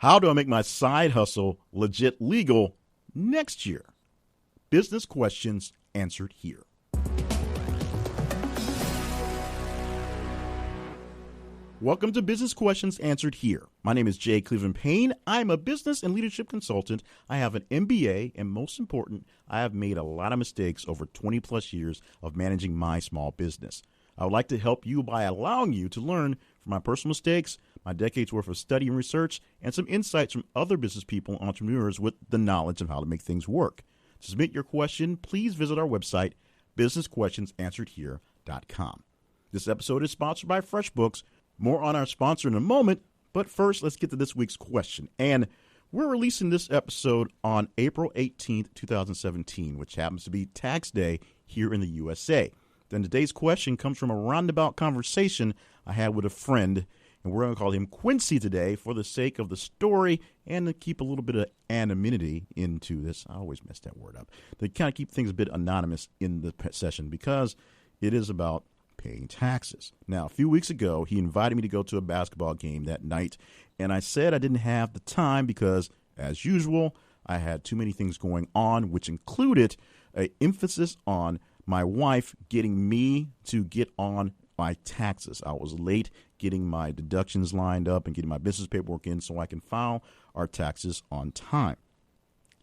How do I make my side hustle legit legal next year? Business questions answered here. Welcome to Business Questions Answered Here. My name is Jay Cleveland Payne. I'm a business and leadership consultant. I have an MBA, and most important, I have made a lot of mistakes over 20 plus years of managing my small business. I would like to help you by allowing you to learn from my personal mistakes, my decades worth of study and research, and some insights from other business people and entrepreneurs with the knowledge of how to make things work. To submit your question, please visit our website, businessquestionsansweredhere.com. This episode is sponsored by FreshBooks. More on our sponsor in a moment, but first, let's get to this week's question. And we're releasing this episode on April 18th, 2017, which happens to be tax day here in the USA. Then today's question comes from a roundabout conversation I had with a friend, and we're going to call him Quincy today for the sake of the story and to keep a little bit of anonymity into this. I always mess that word up. To kind of keep things a bit anonymous in the session because it is about paying taxes. Now, a few weeks ago, he invited me to go to a basketball game that night, and I said I didn't have the time because, as usual, I had too many things going on, which included an emphasis on my wife getting me to get on my taxes. I was late getting my deductions lined up and getting my business paperwork in so I can file our taxes on time.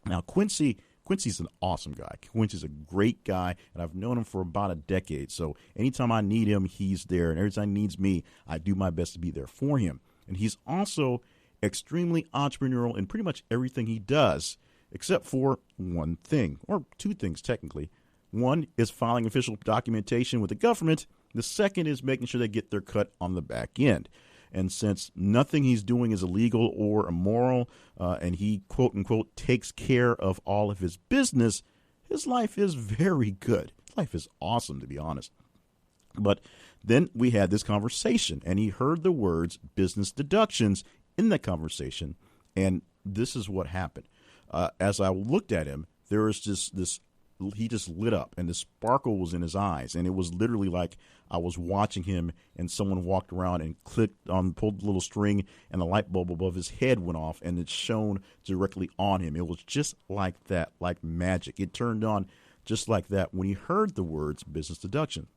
Now, Quincy's an awesome guy. Quincy's a great guy, and I've known him for about a decade. So anytime I need him, he's there. And every time he needs me, I do my best to be there for him. And he's also extremely entrepreneurial in pretty much everything he does, except for one thing, or two things technically. One is filing official documentation with the government. The second is making sure they get their cut on the back end. And since nothing he's doing is illegal or immoral, and he, quote unquote, takes care of all of his business, his life is very good. Life is awesome, to be honest. But then we had this conversation, and he heard the words business deductions in that conversation. And this is what happened. As I looked at him, there was just this. He just lit up, and the sparkle was in his eyes, and it was literally like I was watching him, and someone walked around and pulled the little string, and the light bulb above his head went off, and it shone directly on him. It was just like that, like magic. It turned on just like that when he heard the words business deduction.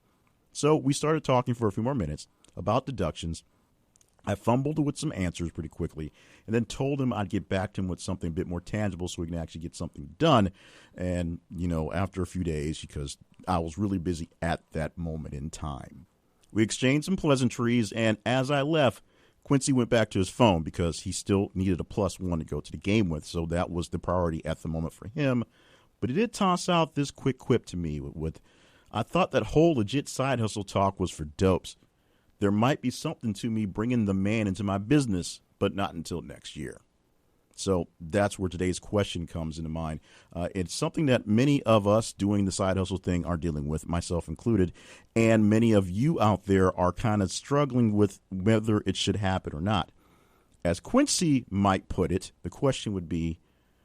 So we started talking for a few more minutes about deductions. I fumbled with some answers pretty quickly and then told him I'd get back to him with something a bit more tangible so we can actually get something done. And, after a few days, because I was really busy at that moment in time. We exchanged some pleasantries, and as I left, Quincy went back to his phone because he still needed a +1 to go to the game with, so that was the priority at the moment for him. But he did toss out this quick quip to me with I thought that whole legit side hustle talk was for dopes. There might be something to me bringing the man into my business, but not until next year. So that's where today's question comes into mind. It's something that many of us doing the side hustle thing are dealing with, myself included, and many of you out there are kind of struggling with whether it should happen or not. As Quincy might put it, the question would be,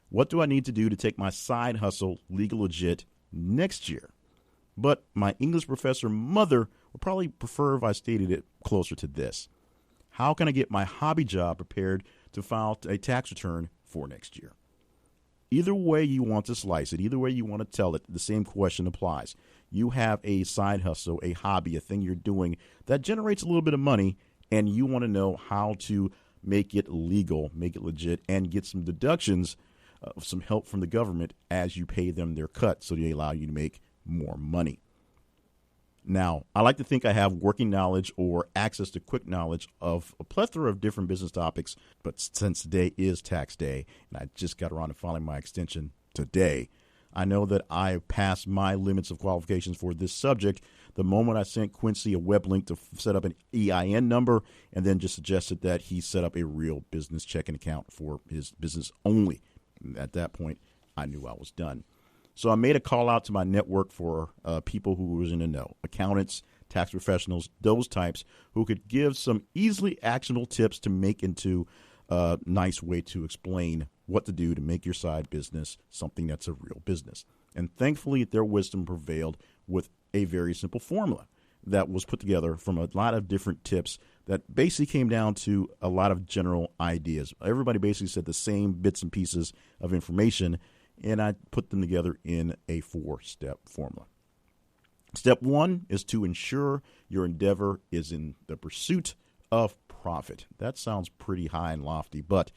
what do I need to do to take my side hustle legal legit next year? But my English professor mother would probably prefer if I stated it closer to this. How can I get my hobby job prepared to file a tax return for next year? Either way you want to slice it, either way you want to tell it, the same question applies. You have a side hustle, a hobby, a thing you're doing that generates a little bit of money, and you want to know how to make it legal, make it legit, and get some deductions, some help from the government as you pay them their cut so they allow you to make more money. Now, I like to think I have working knowledge or access to quick knowledge of a plethora of different business topics, but since today is tax day, and I just got around to filing my extension today, I know that I passed my limits of qualifications for this subject the moment I sent Quincy a web link to set up an EIN number and then just suggested that he set up a real business checking account for his business only. And at that point, I knew I was done. So I made a call out to my network for people who was in the know, accountants, tax professionals, those types who could give some easily actionable tips to make into a nice way to explain what to do to make your side business something that's a real business. And thankfully, their wisdom prevailed with a very simple formula. that was put together from a lot of different tips that basically came down to a lot of general ideas. Everybody basically said the same bits and pieces of information, and I put them together in a 4-step formula. Step 1 is to ensure your endeavor is in the pursuit of profit. That sounds pretty high and lofty, but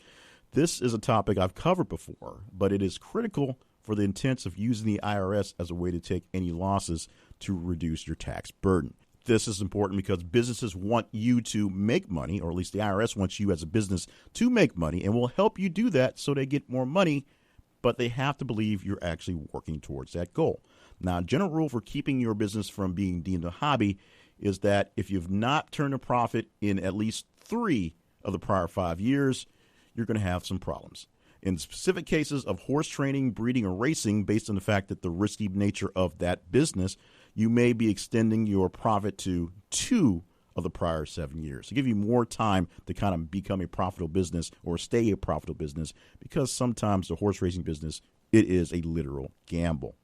this is a topic I've covered before, but it is critical for the intents of using the IRS as a way to take any losses to reduce your tax burden. This is important because businesses want you to make money, or at least the IRS wants you as a business to make money, and will help you do that so they get more money, but they have to believe you're actually working towards that goal. Now, a general rule for keeping your business from being deemed a hobby is that if you've not turned a profit in at least 3 of the prior 5 years, you're going to have some problems. In specific cases of horse training, breeding, or racing, based on the fact that the risky nature of that business, you may be extending your profit to 2 of the prior 7 years to give you more time to kind of become a profitable business or stay a profitable business, because sometimes the horse racing business, it is a literal gamble.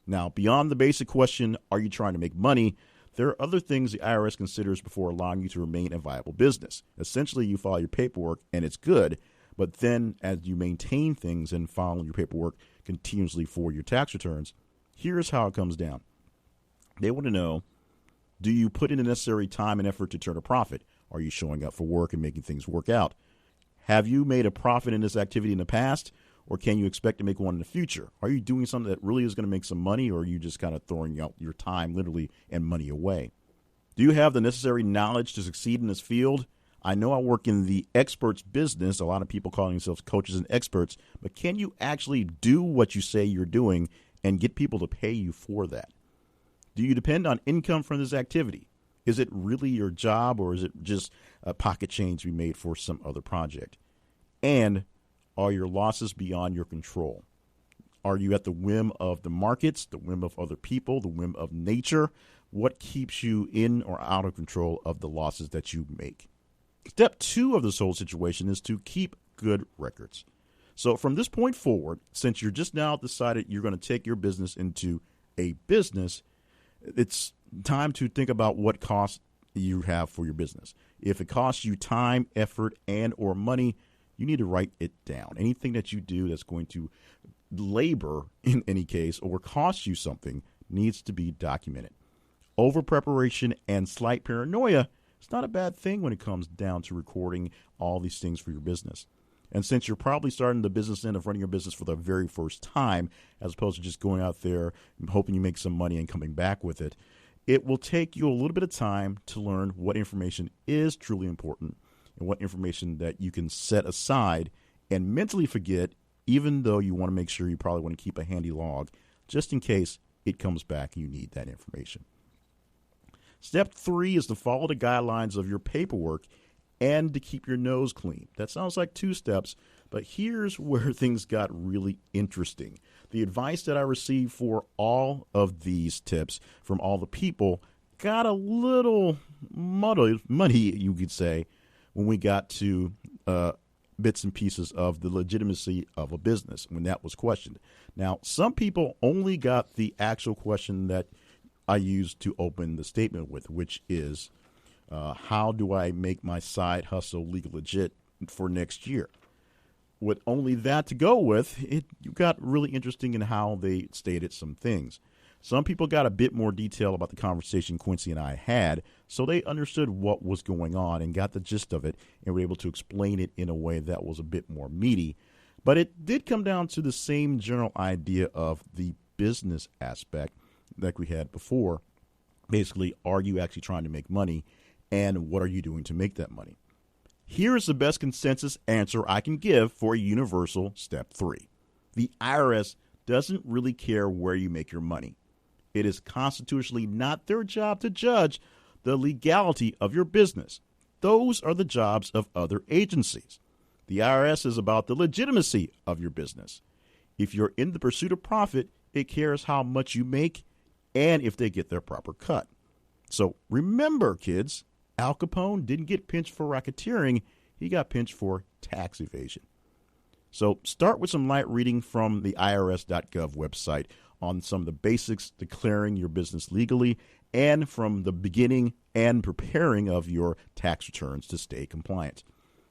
Now, beyond the basic question, are you trying to make money? There are other things the IRS considers before allowing you to remain a viable business. Essentially, you file your paperwork and it's good, but then as you maintain things and file your paperwork continuously for your tax returns, here's how it comes down. They want to know, do you put in the necessary time and effort to turn a profit? Are you showing up for work and making things work out? Have you made a profit in this activity in the past, or can you expect to make one in the future? Are you doing something that really is going to make some money, or are you just kind of throwing out your time literally and money away? Do you have the necessary knowledge to succeed in this field? I know I work in the experts business, a lot of people calling themselves coaches and experts, but can you actually do what you say you're doing and get people to pay you for that? Do you depend on income from this activity? Is it really your job, or is it just a pocket change to be made for some other project? And are your losses beyond your control? Are you at the whim of the markets, the whim of other people, the whim of nature? What keeps you in or out of control of the losses that you make? Step 2 of this whole situation is to keep good records. So from this point forward, since you're just now decided you're going to take your business into a business, it's time to think about what costs you have for your business. If it costs you time, effort, and or money, you need to write it down. Anything that you do that's going to labor in any case or cost you something needs to be documented. Over preparation and slight paranoia is not a bad thing when it comes down to recording all these things for your business. And since you're probably starting the business end of running your business for the very first time, as opposed to just going out there and hoping you make some money and coming back with it, it will take you a little bit of time to learn what information is truly important and what information that you can set aside and mentally forget, even though you want to make sure you probably want to keep a handy log just in case it comes back and you need that information. Step 3 is to follow the guidelines of your paperwork and to keep your nose clean. That sounds like 2 steps, but here's where things got really interesting. The advice that I received for all of these tips from all the people got a little muddy, you could say, when we got to bits and pieces of the legitimacy of a business, when that was questioned. Now, some people only got the actual question that I used to open the statement with, which is, how do I make my side hustle legal legit for next year? With only that to go with, it got really interesting in how they stated some things. Some people got a bit more detail about the conversation Quincy and I had, so they understood what was going on and got the gist of it and were able to explain it in a way that was a bit more meaty. But it did come down to the same general idea of the business aspect like we had before. Basically, are you actually trying to make money, and what are you doing to make that money? Here is the best consensus answer I can give for a universal step 3. The IRS doesn't really care where you make your money. It is constitutionally not their job to judge the legality of your business. Those are the jobs of other agencies. The IRS is about the legitimacy of your business. If you're in the pursuit of profit, it cares how much you make and if they get their proper cut. So remember, kids, Al Capone didn't get pinched for racketeering. He got pinched for tax evasion. So start with some light reading from the IRS.gov website on some of the basics declaring your business legally and from the beginning and preparing of your tax returns to stay compliant.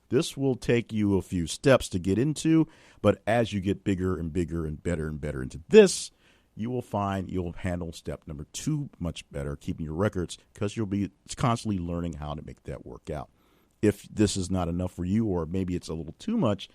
This will take you a few steps to get into, but as you get bigger and bigger and better into this, you will find you'll handle step number 2 much better, keeping your records, because you'll be constantly learning how to make that work out. If this is not enough for you, or maybe it's a little too much,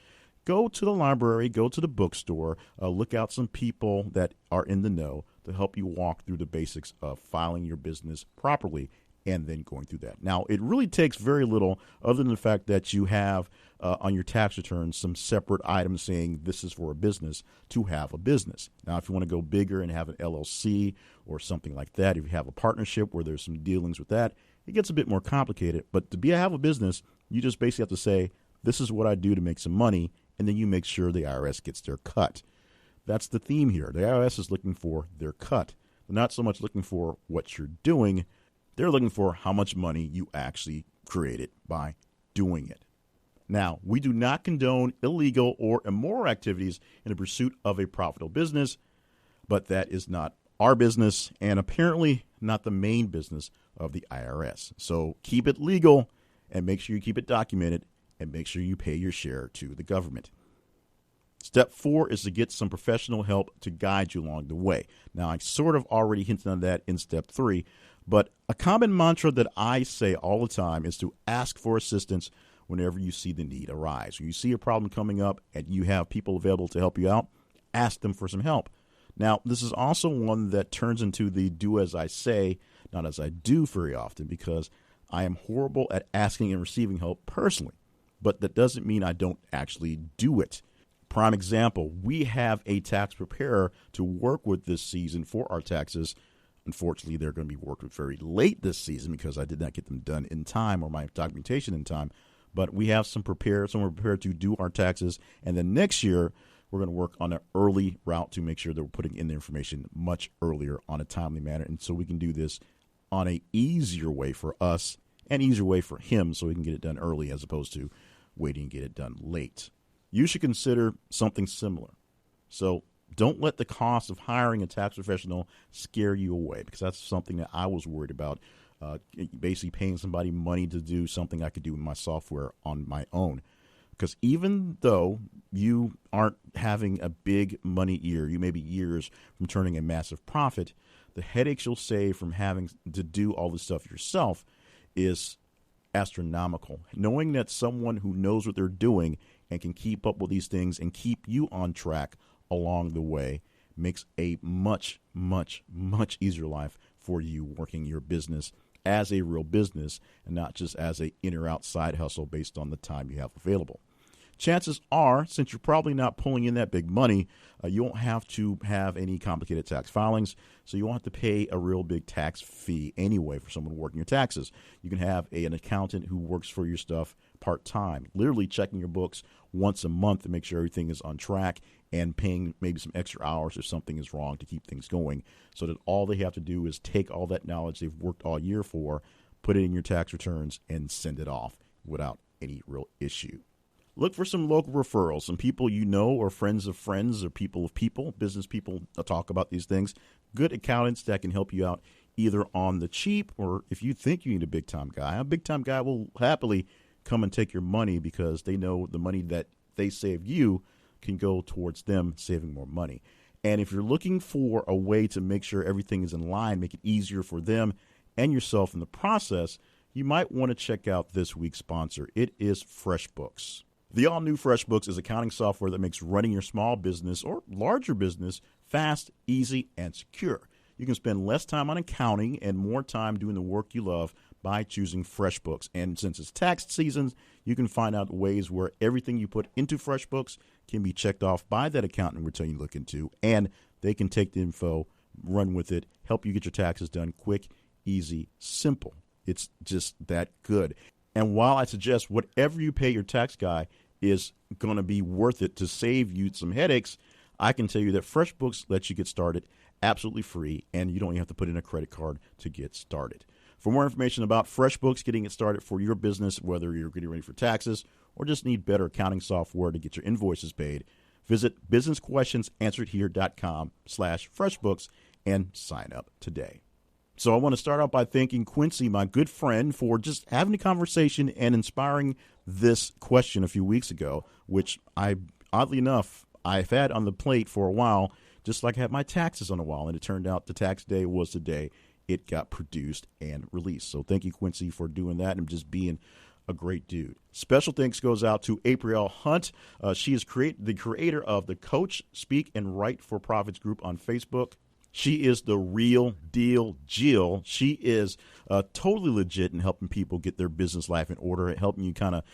go to the library, go to the bookstore, look out some people that are in the know to help you walk through the basics of filing your business properly and then going through that. Now, it really takes very little other than the fact that you have on your tax returns some separate items saying this is for a business to have a business. Now, if you want to go bigger and have an LLC or something like that, if you have a partnership where there's some dealings with that, it gets a bit more complicated. But to have a business, you just basically have to say, this is what I do to make some money, and then you make sure the IRS gets their cut. That's the theme here. The IRS is looking for their cut. They're not so much looking for what you're doing. They're looking for how much money you actually created by doing it. Now, we do not condone illegal or immoral activities in the pursuit of a profitable business, but that is not our business and apparently not the main business of the IRS. So keep it legal and make sure you keep it documented and make sure you pay your share to the government. Step 4 is to get some professional help to guide you along the way. Now, I sort of already hinted on that in step 3, but a common mantra that I say all the time is to ask for assistance whenever you see the need arise. When you see a problem coming up and you have people available to help you out, ask them for some help. Now, this is also one that turns into the do as I say, not as I do very often, because I am horrible at asking and receiving help personally. But that doesn't mean I don't actually do it. Prime example, we have a tax preparer to work with this season for our taxes. Unfortunately, they're going to be worked with very late this season because I did not get them done in time or my documentation in time. But we have some prepared to do our taxes. And then next year, we're going to work on an early route to make sure that we're putting in the information much earlier on a timely manner. And so we can do this on an easier way for us and easier way for him so we can get it done early as opposed to waiting to get it done late. You should consider something similar. So don't let the cost of hiring a tax professional scare you away, because that's something that I was worried about, basically paying somebody money to do something I could do with my software on my own. Because even though you aren't having a big money year, you may be years from turning a massive profit, the headaches you'll save from having to do all this stuff yourself is astronomical. Knowing that someone who knows what they're doing and can keep up with these things and keep you on track along the way makes a much, much, much easier life for you working your business as a real business and not just as a in or out side hustle based on the time you have available. Chances are, since you're probably not pulling in that big money, you won't have to have any complicated tax filings, so you won't have to pay a real big tax fee anyway for someone working your taxes. You can have an accountant who works for your stuff part-time, literally checking your books once a month to make sure everything is on track and paying maybe some extra hours if something is wrong to keep things going, so that all they have to do is take all that knowledge they've worked all year for, put it in your tax returns, and send it off without any real issue. Look for some local referrals, some people you know or friends of friends or people of people, business people that talk about these things, good accountants that can help you out either on the cheap or if you think you need a big-time guy. A big-time guy will happily come and take your money because they know the money that they save you can go towards them saving more money. And if you're looking for a way to make sure everything is in line, make it easier for them and yourself in the process, you might want to check out this week's sponsor. It is FreshBooks. The all-new FreshBooks is accounting software that makes running your small business or larger business fast, easy, and secure. You can spend less time on accounting and more time doing the work you love by choosing FreshBooks. And since it's tax season, you can find out ways where everything you put into FreshBooks can be checked off by that accountant we're telling you to look into, and they can take the info, run with it, help you get your taxes done quick, easy, simple. It's just that good. And while I suggest whatever you pay your tax guy is going to be worth it to save you some headaches, I can tell you that FreshBooks lets you get started absolutely free, and you don't even have to put in a credit card to get started. For more information about FreshBooks, getting it started for your business, whether you're getting ready for taxes or just need better accounting software to get your invoices paid, visit businessquestionsansweredhere.com/FreshBooks and sign up today. So I want to start out by thanking Quincy, my good friend, for just having a conversation and inspiring this question a few weeks ago, which oddly enough, I've had on the plate for a while, just like I had my taxes on a while. And it turned out the tax day was the day it got produced and released. So thank you, Quincy, for doing that and just being a great dude. Special thanks goes out to April Hunt. She is the creator of the Coach, Speak, and Write for Profits group on Facebook. She is the real deal Jill. She is totally legit in helping people get their business life in order, helping you kind of,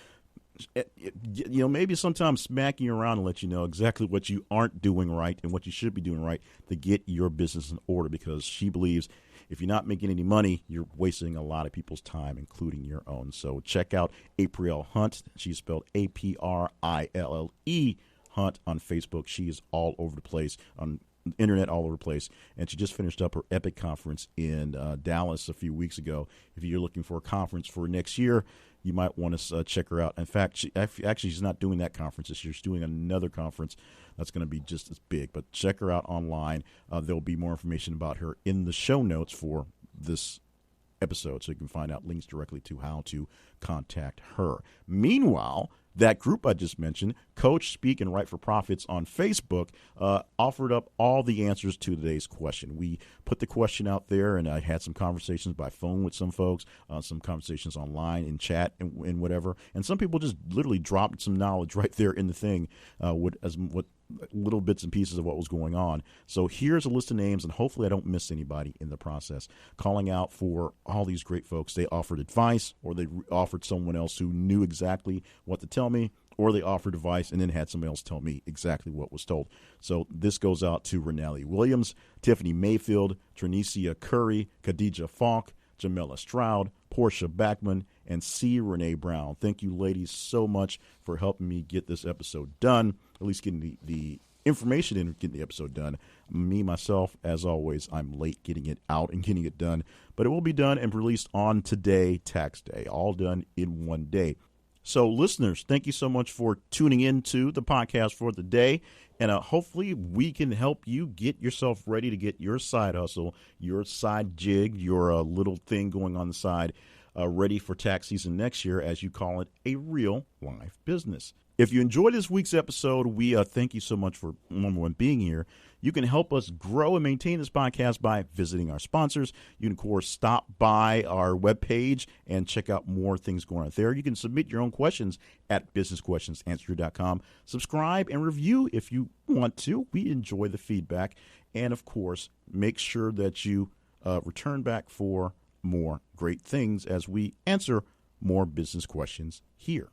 maybe sometimes smacking you around and let you know exactly what you aren't doing right and what you should be doing right to get your business in order, because she believes if you're not making any money, you're wasting a lot of people's time, including your own. So check out April Hunt. She's spelled Aprille Hunt on Facebook. She is all over the place on the internet, all over the place. And she just finished up her Epic conference in Dallas a few weeks ago. If you're looking for a conference for next year, you might want to check her out. In fact, she's not doing that conference this year. She's doing another conference that's going to be just as big. But check her out online. There'll be more information about her in the show notes for this episode, so you can find out links directly to how to contact her. Meanwhile, that group I just mentioned, Coach, Speak, and Write for Profits on Facebook, offered up all the answers to today's question. We put the question out there, and I had some conversations by phone with some folks, some conversations online in chat and whatever. And some people just literally dropped some knowledge right there in the thing with little bits and pieces of what was going on. So here's a list of names, and hopefully I don't miss anybody in the process, calling out for all these great folks. They offered advice, or they offered someone else who knew exactly what to tell me, or they offered advice and then had somebody else tell me exactly what was told. So this goes out to Renali Williams, Tiffany Mayfield, Trinicia Curry, Khadija Falk, Jamela Stroud, Portia Backman, and C. Renee Brown. Thank you, ladies, so much for helping me get this episode done, at least getting the information in, getting the episode done. Me, myself, as always, I'm late getting it out and getting it done, but it will be done and released on today, tax day, all done in one day. So, listeners, thank you so much for tuning into the podcast for the day. And hopefully we can help you get yourself ready to get your side hustle, your side jig, your little thing going on the side, ready for tax season next year, as you call it, a real life business. If you enjoyed this week's episode, we thank you so much for, number one, being here. You can help us grow and maintain this podcast by visiting our sponsors. You can, of course, stop by our webpage and check out more things going on there. You can submit your own questions at businessquestionsanswered.com. Subscribe and review if you want to. We enjoy the feedback. And, of course, make sure that you return back for more great things as we answer more business questions here.